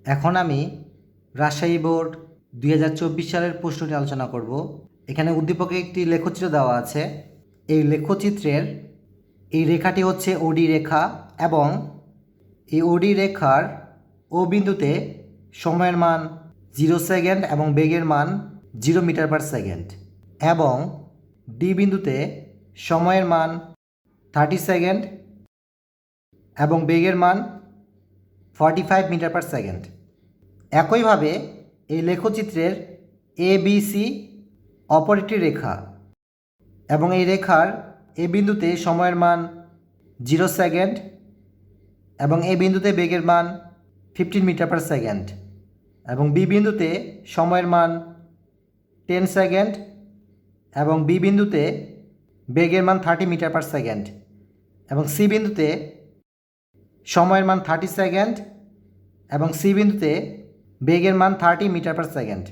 এখন আমি রাজশাহী বোর্ড 2024 সালের প্রশ্নটি আলোচনা করব। এখানে উদ্দীপকে একটি লেখচিত্র দেওয়া আছে। এই লেখচিত্রের এই রেখাটি হচ্ছে ওডি রেখা এবং এই ওডি রেখার ও বিন্দুতে সময়ের মান 0 সেকেন্ড এবং বেগের মান 0 মিটার পার সেকেন্ড এবং ডি বিন্দুতে সময়ের মান 30 সেকেন্ড এবং বেগের মান 45 মিটার পার সেকেন্ড। একইভাবে এই লেখচিত্রের এ বি সি অপর একটি রেখা এবং এই রেখার এ বিন্দুতে সময়ের মান 0 সেকেন্ড এবং এ বিন্দুতে বেগের মান 15 মিটার পার সেকেন্ড এবং বি বিন্দুতে সময়ের মান 10 সেকেন্ড এবং বি বিন্দুতে বেগের মান 30 মিটার পার সেকেন্ড এবং সি বিন্দুতে সময়ের মান 30 সেকেন্ড এবং সি বিন্দুতে বেগের মান 30 মিটার পার সেকেন্ড।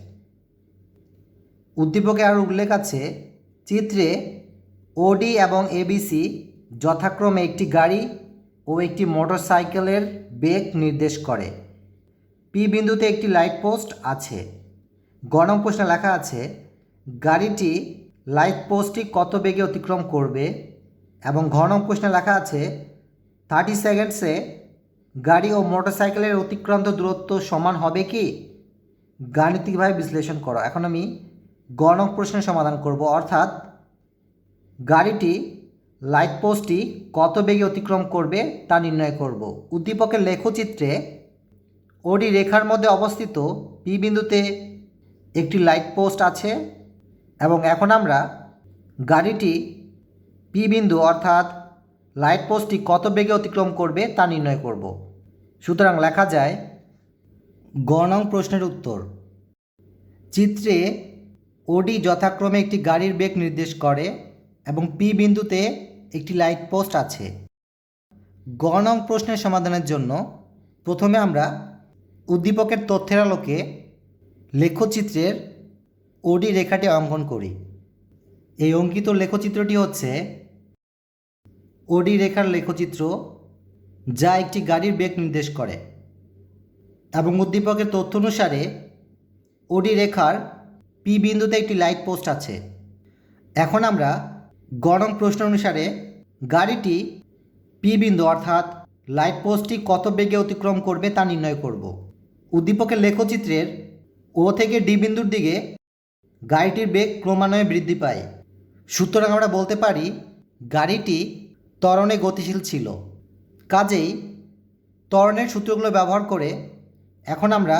উদ্দীপকে আরও উল্লেখ আছে, চিত্রে ওডি এবং এবিসি যথাক্রমে একটি গাড়ি ও একটি মোটরসাইকেলের বেগ নির্দেশ করে। পি বিন্দুতে একটি লাইট পোস্ট আছে। গ নং প্রশ্নে লেখা আছে, গাড়িটি লাইট পোস্টটি কত বেগে অতিক্রম করবে এবং ঘ নং প্রশ্নে লেখা আছে 30 সেকেন্ডসে গাড়ি ও মোটরসাইকেলের অতিক্রান্ত দূরত্ব সমান হবে কি? গাণিতিকভাবে বিশ্লেষণ করো। এখন আমি গ নং প্রশ্নের সমাধান করব, অর্থাৎ গাড়িটি লাইট পোস্টটি কত বেগে অতিক্রম করবে তা নির্ণয় করব। উদ্দীপকের লেখচিত্রে ওডি রেখার মধ্যে অবস্থিত পি বিন্দুতে একটি লাইট পোস্ট আছে এবং এখন আমরা গাড়িটি পি বিন্দু অর্থাৎ লাইট পোস্টটি কত বেগে অতিক্রম করবে তা নির্ণয় করব। সুতরাং লেখা যায়, গ নং প্রশ্নের উত্তর, চিত্রে ওডি যথাক্রমে একটি গাড়ির বেগ নির্দেশ করে এবং পি বিন্দুতে একটি লাইট পোস্ট আছে। গ নং প্রশ্নের সমাধানের জন্য প্রথমে আমরা উদ্দীপকের তথ্যের আলোকে লেখচিত্রের ওডি রেখাটি অঙ্কন করি। এই অঙ্কিত লেখচিত্রটি হচ্ছে ওডি রেখার লেখচিত্র, যা একটি গাড়ির বেগ নির্দেশ করে এবং উদ্দীপকের তথ্য অনুসারে ওডি রেখার পি বিন্দুতে একটি লাইট পোস্ট আছে। এখন আমরা গ নং প্রশ্ন অনুসারে গাড়িটি পি বিন্দু অর্থাৎ লাইট পোস্টটি কত বেগে অতিক্রম করবে তা নির্ণয় করব। উদ্দীপকের লেখচিত্রের ও থেকে ডি বিন্দুর দিকে গাড়িটির বেগ ক্রমান্বয়ে বৃদ্ধি পায়। সুতরাং আমরা বলতে পারি গাড়িটি ত্বরণে গতিশীল ছিল। কাজেই ত্বরণের সূত্রগুলো ব্যবহার করে এখন আমরা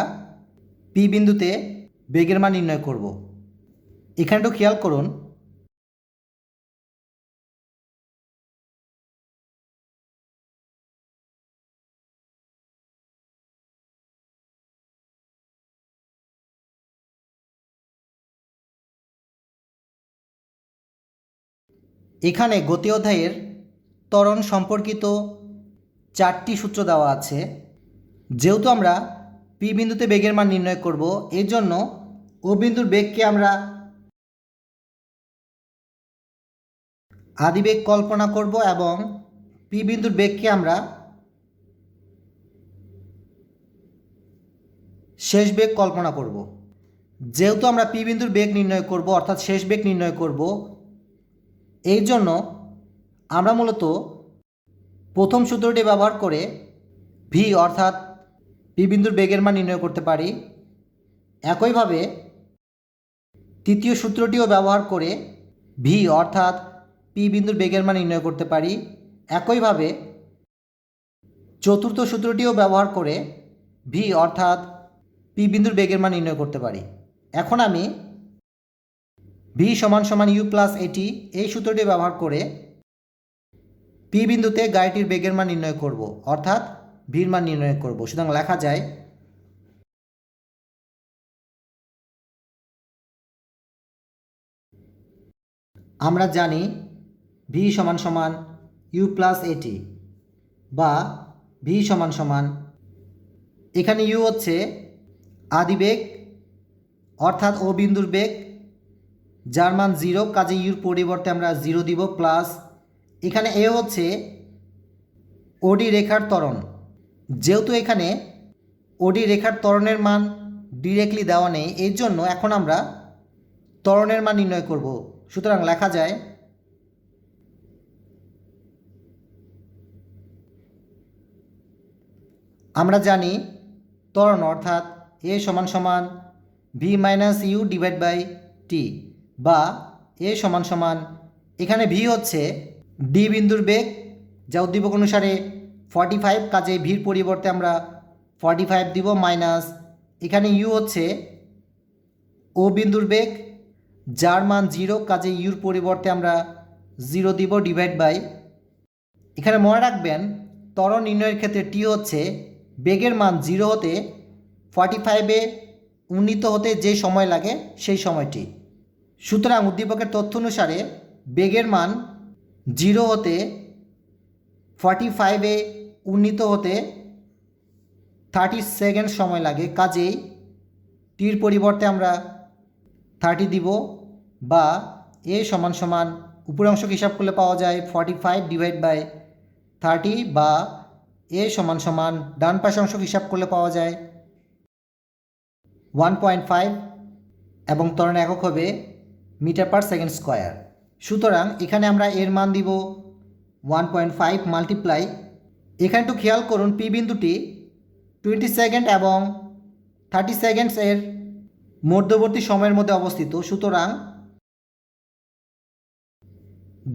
পি বিন্দুতে বেগের মান নির্ণয় করব। এখানে একটু খেয়াল করুন, এখানে গতি অধ্যায়ের ত্বরণ সম্পর্কিত 4টি সূত্র দেওয়া আছে। যেহেতু আমরা পি বিন্দুতে বেগের মান নির্ণয় করব, এর জন্য ও বিন্দুর বেগকে আমরা আদিবেগ কল্পনা করব এবং পি বিন্দুর বেগকে আমরা শেষ বেগ কল্পনা করব। যেহেতু আমরা পি বিন্দুর বেগ নির্ণয় করব অর্থাৎ শেষ বেগ নির্ণয় করব, এই জন্য আমরা মূলত প্রথম সূত্রটি ব্যবহার করে ভি অর্থাৎ পি বিন্দুর বেগের মান নির্ণয় করতে পারি। একইভাবে তৃতীয় সূত্রটিও ব্যবহার করে ভি অর্থাৎ পি বিন্দুর বেগের মান নির্ণয় করতে পারি। একইভাবে চতুর্থ সূত্রটিও ব্যবহার করে ভি অর্থাৎ পি বিন্দুর বেগের মান নির্ণয় করতে পারি। এখন আমি ভি সমান সমান ইউ প্লাস এটি এই সূত্রটি ব্যবহার করে পি বিন্দুতে গাড়িটির বেগের মান নির্ণয় করব, অর্থাৎ ভির মান নির্ণয় করব। সুতরাং লেখা যায়, আমরা জানি ভি সমান সমান ইউ প্লাস এটি বা ভি সমান সমান, এখানে ইউ হচ্ছে আদিবেগ অর্থাৎ ও বিন্দুর বেগ, যার মান 0, কাজে ইউর পরিবর্তে আমরা 0 দিব, প্লাস এখানে এ হচ্ছে ওডি রেখার ত্বরণ। যেহেতু এখানে ওডি রেখার ত্বরণের মান ডিরেক্টলি দেওয়া নেই, এর জন্য এখন আমরা ত্বরণের মান নির্ণয় করব। সুতরাং লেখা যায় আমরা জানি ত্বরণ অর্থাৎ এ সমান সমান v minus u divide by t, বা এ সমান সমান, এখানে ভি হচ্ছে ডি বিন্দুর বেগ যা উদ্দীপক অনুসারে 45, কাজে ভির পরিবর্তে আমরা 45 দিব, মাইনাস এখানে ইউ হচ্ছে ও বিন্দুর বেগ যার মান 0, কাজে ইউর পরিবর্তে আমরা 0 দিব, ডিভাইড বাই, এখানে মনে রাখবেন ত্বরণ নির্ণয়ের ক্ষেত্রে টি হচ্ছে বেগের মান 0 হতে 45-এ উন্নীত হতে যে সময় লাগে সেই সময়টি। সুতরাং উদ্দীপকের তথ্য অনুসারে বেগের মান 0 হতে 45-এ উন্নীত হতে 30 সেকেন্ড সময় লাগে, কাজেই টির পরিবর্তে আমরা 30 দিব, বা এ সমান সমান উপরের অংশকে হিসাব করলে পাওয়া যায় 45 ডিভাইড বাই 30, বা এ সমান সমান ডান পাশের অংশকে হিসাব করলে পাওয়া যায় 1.5 এবং ত্বরণ একক হবে মিটার পার সেকেন্ড স্কোয়ার। সুতরাং এখানে আমরা এর মান দিব 1.5 মাল্টিপ্লাই, এখানে একটু খেয়াল করুন পি বিন্দুটি 20 সেকেন্ড এবং 30 সেকেন্ডস এর মধ্যবর্তী সময়ের মধ্যে অবস্থিত। সুতরাং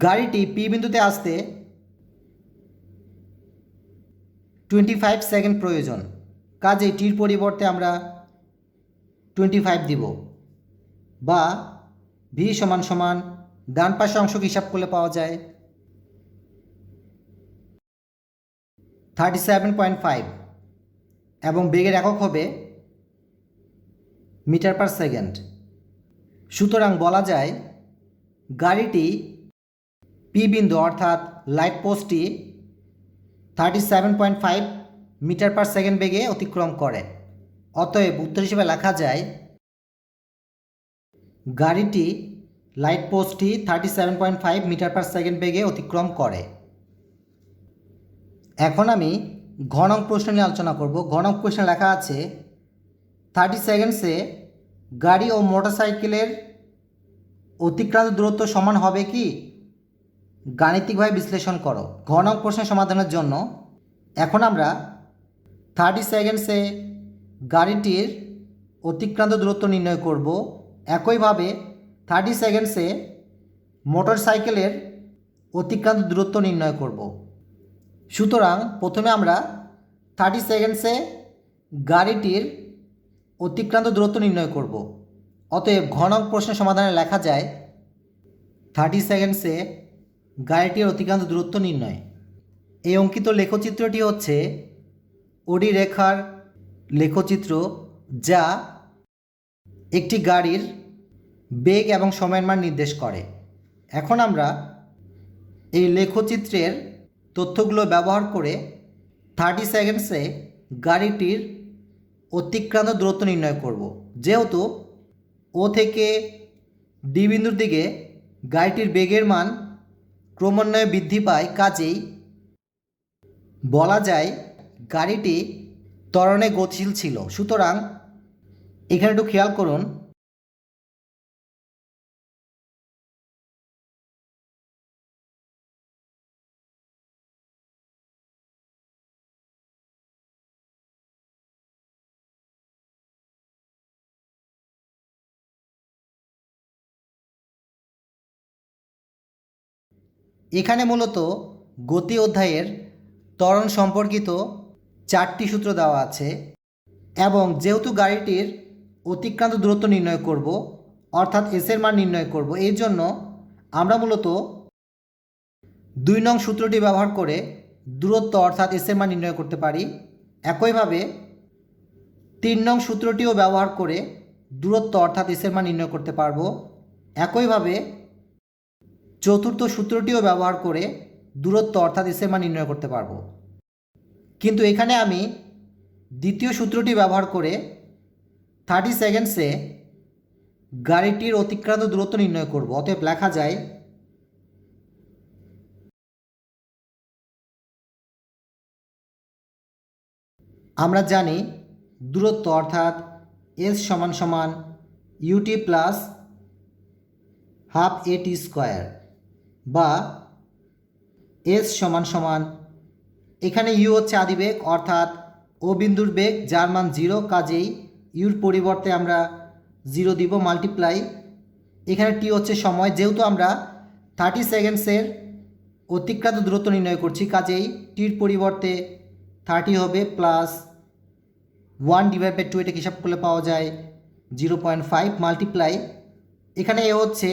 গাড়িটি পি বিন্দুতে আসতে 25 সেকেন্ড প্রয়োজন, কাজে টির পরিবর্তে আমরা 25 দিব, বা ভি সমান সমান ডান পাশের অংশকে হিসাব করলে পাওয়া যায় 37.5 এবং বেগের একক হবে মিটার পার সেকেন্ড। সুতরাং বলা যায় গাড়িটি পি বিন্দু অর্থাৎ লাইট পোস্টটি 37.5 মিটার পার সেকেন্ড বেগে অতিক্রম করে। অতএব উত্তর হিসেবে লেখা যায় গাড়িটি লাইট পোস্টটি 37.5 মিটার পার সেকেন্ড বেগে অতিক্রম করে। এখন আমি ঘ নং প্রশ্ন নিয়ে আলোচনা করব। ঘ নং প্রশ্নে লেখা আছে 30 সেকেন্ডসে গাড়ি ও মোটরসাইকেলের অতিক্রান্ত দূরত্ব সমান হবে কি? গাণিতিকভাবে বিশ্লেষণ করো। ঘ নং প্রশ্নের সমাধানের জন্য এখন আমরা 30 সেকেন্ডসে গাড়িটির অতিক্রান্ত দূরত্ব নির্ণয় করব। একইভাবে 30 সেকেন্ডসে মোটরসাইকেলের অতিক্রান্ত দূরত্ব নির্ণয় করব। সুতরাং প্রথমে আমরা 30 সেকেন্ডসে গাড়িটির অতিক্রান্ত দূরত্ব নির্ণয় করব। অতএব ঘ নং প্রশ্নের সমাধানে লেখা যায় 30 সেকেন্ডসে গাড়িটির অতিক্রান্ত দূরত্ব নির্ণয়। এই অঙ্কিত লেখচিত্রটি হচ্ছে ওডি রেখার লেখচিত্র, যা একটি গাড়ির বেগ এবং সময়ের মান নির্দেশ করে। এখন আমরা এই লেখচিত্রের তথ্যগুলো ব্যবহার করে 30 সেকেন্ডসে গাড়িটির অতিক্রান্ত দূরত্ব নির্ণয় করব। যেহেতু ও থেকে ডি বিন্দুর দিকে গাড়িটির বেগের মান ক্রমান্বয়ে বৃদ্ধি পায়, কাজেই বলা যায় গাড়িটি ত্বরণে গতিশীল ছিল। সুতরাং এখানে একটু খেয়াল করুন এখানে মূলত গতি অধ্যায়ের ত্বরণ সম্পর্কিত 4টি সূত্র দেওয়া আছে, এবং যেহেতু গাড়িটির অতিক্রান্ত দূরত্ব নির্ণয় করব অর্থাৎ এসের মান নির্ণয় করব, এই জন্য আমরা মূলত 2 নং সূত্রটি ব্যবহার করে দূরত্ব অর্থাৎ এসের মান নির্ণয় করতে পারি। একইভাবে 3 নং সূত্রটিও ব্যবহার করে দূরত্ব অর্থাৎ এসের মান নির্ণয় করতে পারব। একইভাবে 4র্থ সূত্রটিও ব্যবহার করে দূরত্ব অর্থাৎ এসের মান নির্ণয় করতে পারব। কিন্তু এখানে আমি দ্বিতীয় সূত্রটি ব্যবহার করে 30 সেকেন্ডসে গাড়িটির অতিক্রান্ত দূরত্ব নির্ণয় করব। অতএব লেখা যায় আমরা জানি দূরত্ব অর্থাৎ এস সমান সমান ইউটি প্লাস হাফ এটি স্কোয়ার, বা এস সমান সমান এখানে ইউ হচ্ছে আদিবেগ অর্থাৎ ও বিন্দুর বেগ যার মান 0, কাজেই ইউর পরিবর্তে আমরা 0 দিব মাল্টিপ্লাই এখানে টি হচ্ছে সময়, যেহেতু আমরা 30 সেকেন্ডসের অতিক্রান্ত দূরত্ব নির্ণয় করছি কাজেই টির পরিবর্তে 30 হবে প্লাস 1/2, এটা হিসাব করলে পাওয়া যায় 0.5 মাল্টিপ্লাই এখানে এ হচ্ছে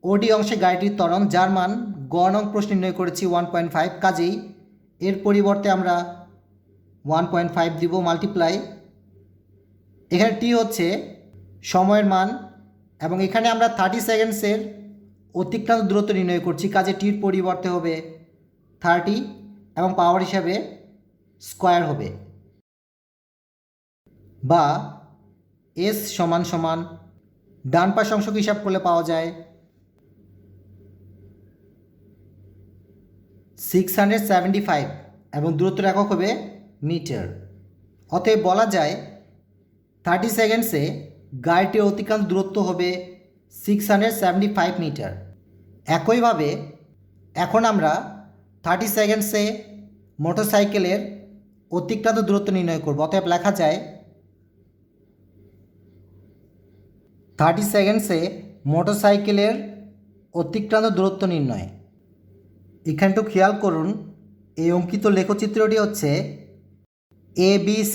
ওডি অংশে গাড়িটির ত্বরণ যার মান গ নং প্রশ্ন নির্ণয় করেছি 1.5, কাজেই এর পরিবর্তে আমরা 1.5 দিব মাল্টিপ্লাই এখানে টি হচ্ছে সময়ের মান এবং এখানে আমরা 30 সেকেন্ডসের অতিক্রান্ত দূরত্ব নির্ণয় করছি কাজে টির পরিবর্তে হবে 30 এবং পাওয়ার হিসাবে স্কোয়ার হবে, বা এস সমান সমান ডান পাশ অংশকে হিসাব করলে পাওয়া যায় 675 এবং দূরত্বের একক হবে মিটার। অতএব বলা যায় 30 সেকেন্ডসে গাড়িটির অতিক্রান্ত দূরত্ব হবে 675 মিটার। একইভাবে এখন আমরা 30 সেকেন্ডসে মোটরসাইকেলের অতিক্রান্ত দূরত্ব নির্ণয় করব। অতএব লেখা যায় 30 সেকেন্ডসে মোটরসাইকেলের অতিক্রান্ত দূরত্ব নির্ণয়। এখানে একটু খেয়াল করুন, এই অঙ্কিত লেখচিত্রটি হচ্ছে ABC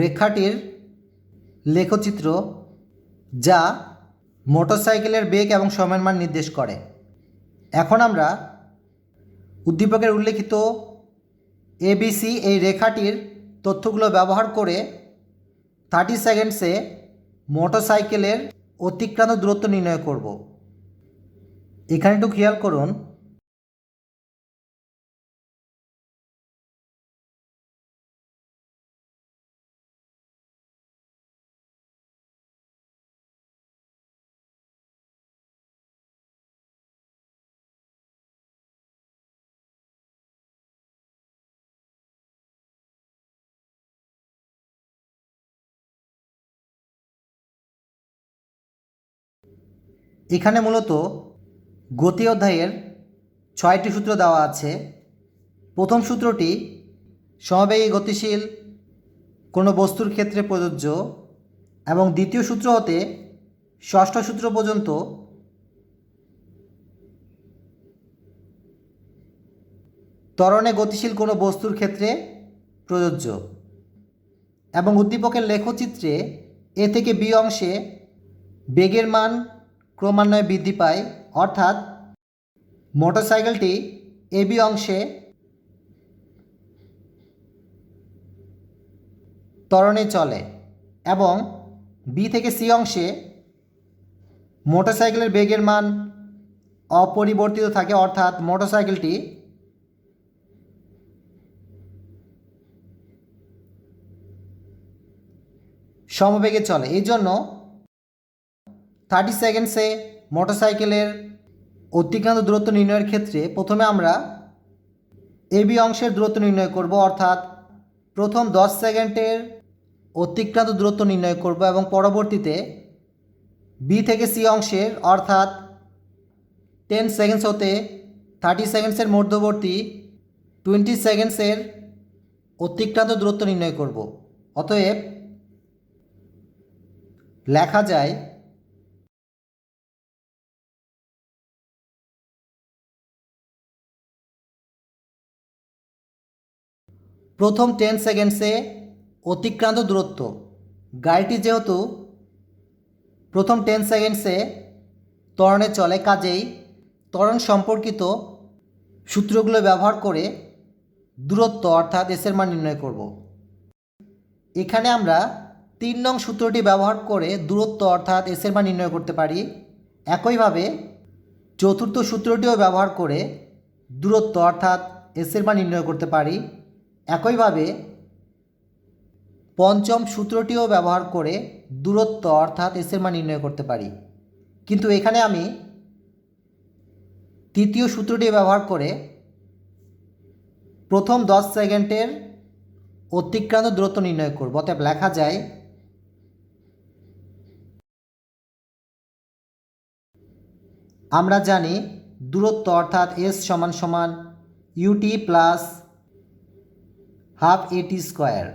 রেখাটির লেখচিত্র যা মোটরসাইকেলের বেগ এবং সময়ের মান নির্দেশ করে। এখন আমরা উদ্দীপকের উল্লেখিত ABC এই রেখাটির তথ্যগুলো ব্যবহার করে 30 সেকেন্ডসে মোটরসাইকেলের অতিক্রান্ত দূরত্ব নির্ণয় করব। এখানে একটু খেয়াল করুন, এখানে মূলত গতি অধ্যায়ের 6টি সূত্র দেওয়া আছে। প্রথম সূত্রটি সমবেগী গতিশীল কোনো বস্তুর ক্ষেত্রে প্রযোজ্য এবং দ্বিতীয় সূত্র হতে ষষ্ঠ সূত্র পর্যন্ত ত্বরণে গতিশীল কোনো বস্তুর ক্ষেত্রে প্রযোজ্য। এবং উদ্দীপকের লেখচিত্রে এ থেকে বি অংশে বেগের মান ক্রমান্বয়ে বৃদ্ধি পায়, অর্থাৎ মোটরসাইকেলটি এবি অংশে ত্বরণে চলে এবং বি থেকে সি অংশে মোটরসাইকেলের বেগের মান অপরিবর্তিত থাকে, অর্থাৎ মোটরসাইকেলটি সমবেগে চলে। এই জন্য 30 সেকেন্ডসে মোটরসাইকেলের অতিক্রান্ত দূরত্ব নির্ণয়ের ক্ষেত্রে প্রথমে আমরা এবি অংশের দূরত্ব নির্ণয় করব, অর্থাৎ প্রথম 10 সেকেন্ডের অতিক্রান্ত দূরত্ব নির্ণয় করব এবং পরবর্তীতে বি থেকে সি অংশের অর্থাৎ 10 সেকেন্ডস হতে 30 সেকেন্ডসের মধ্যবর্তী 20 সেকেন্ডসের অতিক্রান্ত দূরত্ব নির্ণয় করব। অতএব লেখা যায় প্রথম 10 সেকেন্ডসে অতিক্রান্ত দূরত্ব, গাড়িটি যেহেতু প্রথম 10 সেকেন্ডসে ত্বরণে চলে কাজেই ত্বরণ সম্পর্কিত সূত্রগুলো ব্যবহার করে দূরত্ব অর্থাৎ এসের মান নির্ণয় করব। এখানে আমরা 3 নং সূত্রটি ব্যবহার করে দূরত্ব অর্থাৎ এসের মান নির্ণয় করতে পারি। একইভাবে চতুর্থ সূত্রটিও ব্যবহার করে দূরত্ব অর্থাৎ এসের মান নির্ণয় করতে পারি। একইভাবে পঞ্চম সূত্রটিও ব্যবহার করে দূরত্ব অর্থাৎ এসের মান নির্ণয় করতে পারি। কিন্তু এখানে আমি তৃতীয় সূত্রটি ব্যবহার করে প্রথম 10 সেকেন্ডের অতিক্রান্ত দূরত্ব নির্ণয় করব। অতএব লেখা যায় আমরা জানি দূরত্ব অর্থাৎ এস সমান সমান ইউটি প্লাস হাফ এটি স্কোয়ার,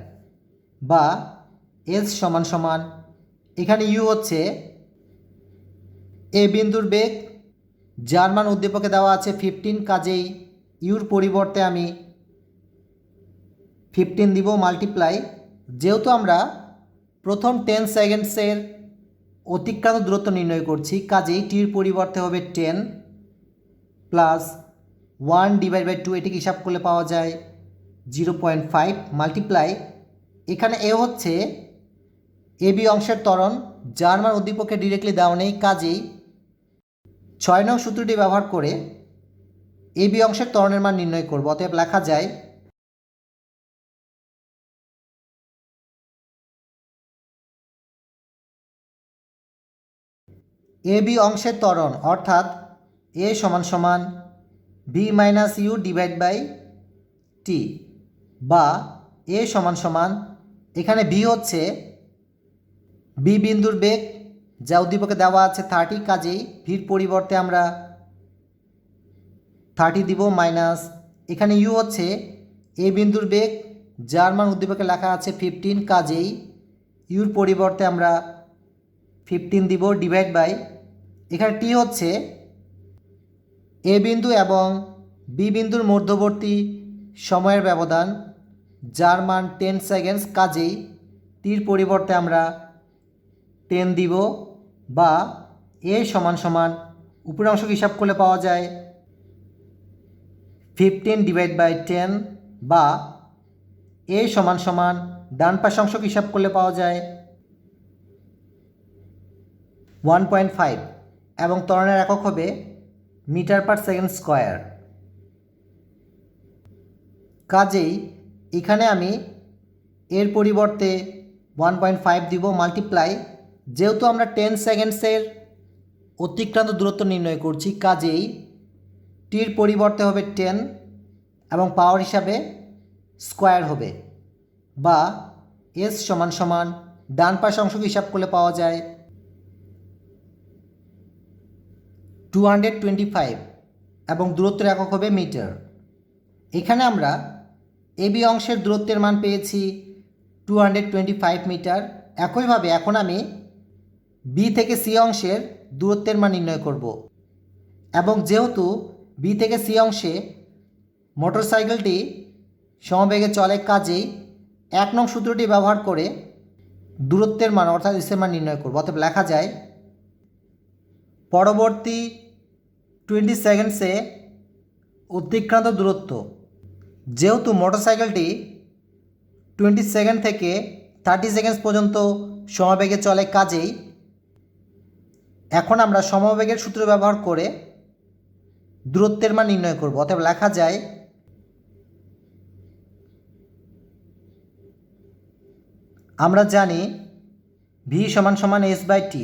বা এস সমান সমান, এখানে ইউ হচ্ছে এ বিন্দুর বেগ, যার মান উদ্দীপকে দেওয়া আছে 15, কাজেই ইউর পরিবর্তে আমি 15 দিব মাল্টিপ্লাই, যেহেতু আমরা প্রথম 10 সেকেন্ডসের অতিক্রান্ত দূরত্ব নির্ণয় করছি, কাজেই টির পরিবর্তে হবে 10 প্লাস 1/2, এটিকে হিসাব করলে পাওয়া যায় 0.5 মাল্টিপ্লাই, এখানে এ হচ্ছে এ বি অংশের ত্বরণ, যার মান উদ্দীপকে ডিরেক্টলি দেওয়া নেই, কাজেই 6 নং সূত্রটি ব্যবহার করে এ বি অংশের ত্বরণের মান নির্ণয় করব। অতএব লেখা যায় এ বি অংশের ত্বরণ অর্থাৎ এ সমান সমান v minus u divide by t, বা এ সমান সমান, এখানে বি হচ্ছে বি বিন্দুর বেগ, যা উদ্দীপকে দেওয়া আছে 30, কাজেই ভির পরিবর্তে আমরা 30 দিব, মাইনাস এখানে ইউ হচ্ছে এ বিন্দুর বেগ, যার মান উদ্দীপকে লেখা আছে 15, কাজেই ইউর পরিবর্তে আমরা 15 দিব, ডিভাইড বাই এখানে টি হচ্ছে এ বিন্দু এবং বি বিন্দুর মধ্যবর্তী সময়ের ব্যবধান, যার মান 10 সেকেন্ডস, কাজেই টির পরিবর্তে আমরা 10 দিব, বা এ সমান সমান উপরের অংশকে হিসাব করলে পাওয়া যায় 15/10, বা এ সমান সমান ডান পাশ অংশকে হিসাব করলে পাওয়া যায় 1.5, এবং ত্বরণের একক হবে মিটার পার সেকেন্ড স্কোয়ার। কাজেই এখানে আমি এর পরিবর্তে 1.5 দিব মাল্টিপ্লাই, যেহেতু আমরা 10 সেকেন্ডসের অতিক্রান্ত দূরত্ব নির্ণয় করছি, কাজেই টির পরিবর্তে হবে 10 এবং পাওয়ার হিসাবে স্কোয়ার হবে, বা এস সমান সমান ডান পাশ অংশকে হিসাব করলে পাওয়া যায় 225, এবং দূরত্বের একক হবে মিটার। এখানে আমরা এ বি অংশের দূরত্বের মান পেয়েছি 225 মিটার। একইভাবে এখন আমি বি থেকে সি অংশের দূরত্বের মান নির্ণয় করব, এবং যেহেতু বি থেকে সি অংশে মোটরসাইকেলটি সমবেগে চলে, কাজেই 1 নং সূত্রটি ব্যবহার করে দূরত্বের মান অর্থাৎ এসের মান নির্ণয় করব। অতএব লেখা যায় পরবর্তী 20 সেকেন্ডসে অতিক্রান্ত দূরত্ব, যেহেতু মোটরসাইকেলটি 20 সেকেন্ড থেকে 30 সেকেন্ড পর্যন্ত সমবেগে চলে, কাজেই এখন আমরা সমবেগের সূত্র ব্যবহার করে দূরত্বের মান নির্ণয় করব। অতএব লেখা যায় আমরা জানি ভি সমান সমান এস বাই টি,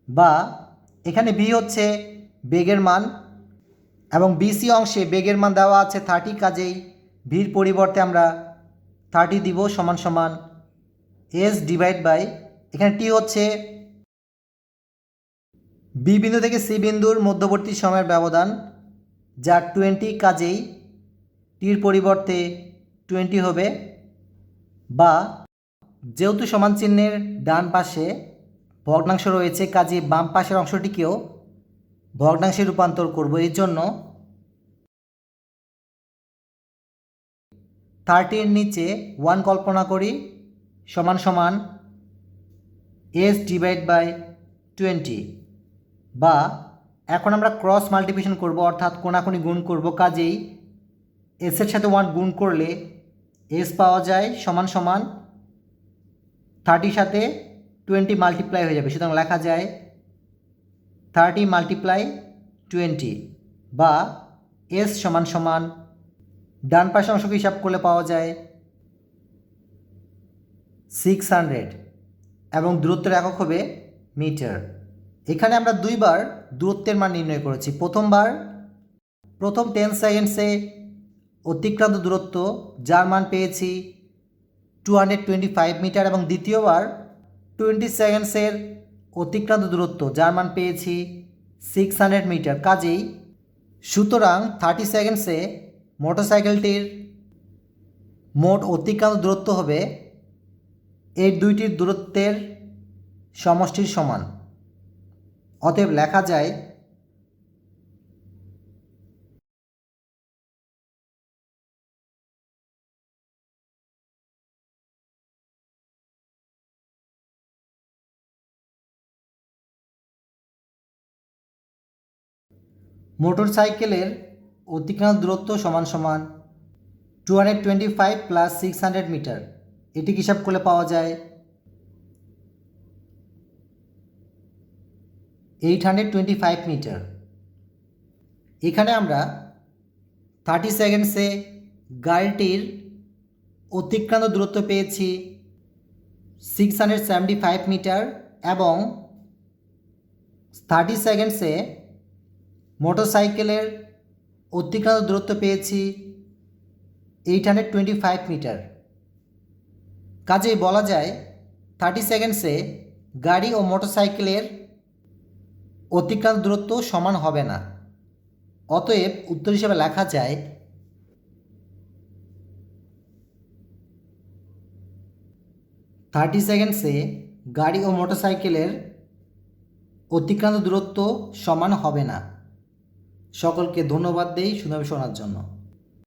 বা এখানে ভি হচ্ছে বেগের মান এবং বিসি অংশে বেগের মান দেওয়া আছে 30, কাজেই ভির পরিবর্তে আমরা 30 দিব, সমান সমান এস ডিভাইড বাই এখানে টি হচ্ছে বি বিন্দু থেকে সি বিন্দুর মধ্যবর্তী সময়ের ব্যবধান, যা 20, কাজেই টির পরিবর্তে 20 হবে, বা যেহেতু সমান চিহ্নের ডান পাশে ভগ্নাংশ রয়েছে, কাজেই বাম পাশের অংশটিকেও ভগ্নাংশে রূপান্তর করব। এর জন্য 30 নিচে 1 কল্পনা করি, সমান সমান এস ডিভাইড বাই 20, বা এখন আমরা ক্রস মাল্টিপ্লিকেশন করব অর্থাৎ কোণাকুণি গুণ করব, কাজেই এসের সাথে 1 গুণ করলে এস পাওয়া যায়, সমান সমান 30 সাথে 20 মাল্টিপ্লাই হয়ে যাবে, সুতরাং লেখা যায় 30 মাল্টিপ্লাই 20, বা এস সমান সমান ডান পাশে অংশকে হিসাব করলে পাওয়া যায় 600, এবং দূরত্বের একক হবে মিটার। এখানে আমরা দুইবার দূরত্বের মান নির্ণয় করেছি। প্রথম 10 সেকেন্ডসে অতিক্রান্ত দূরত্ব, যার মান পেয়েছি 225 মিটার এবং দ্বিতীয়বার 20 সেকেন্ডসের অতিক্রান্ত দূরত্ব যার মান পেয়েছি 600 মিটার। কাজেই সুতরাং 30 সেকেন্ডসে মোটরসাইকেলটির মোট অতিক্রান্ত দূরত্ব হবে এই দুইটির দূরত্বের সমষ্টির সমান। অতএব লেখা যায় মোটরসাইকেলের অতিক্রান্ত দূরত্ব সমান সমান 225 প্লাস 600 মিটার। এটি হিসাব করলে পাওয়া যায় 825 মিটার। এখানে আমরা 30 সেকেন্ডসে গাড়িটির অতিক্রান্ত দূরত্ব পেয়েছি 675 মিটার এবং 30 সেকেন্ডসে মোটরসাইকেলের অতিক্রান্ত দূরত্ব পেয়েছি 825 মিটার। কাজেই বলা যায় 30 সেকেন্ডসে গাড়ি ও মোটরসাইকেলের অতিক্রান্ত দূরত্ব সমান হবে না। অতএব উত্তর হিসেবে লেখা যায় 30 সেকেন্ডসে গাড়ি ও মোটরসাইকেলের অতিক্রান্ত দূরত্ব সমান হবে না। সকলকে ধন্যবাদ দেই শুনবে শোনার জন্য।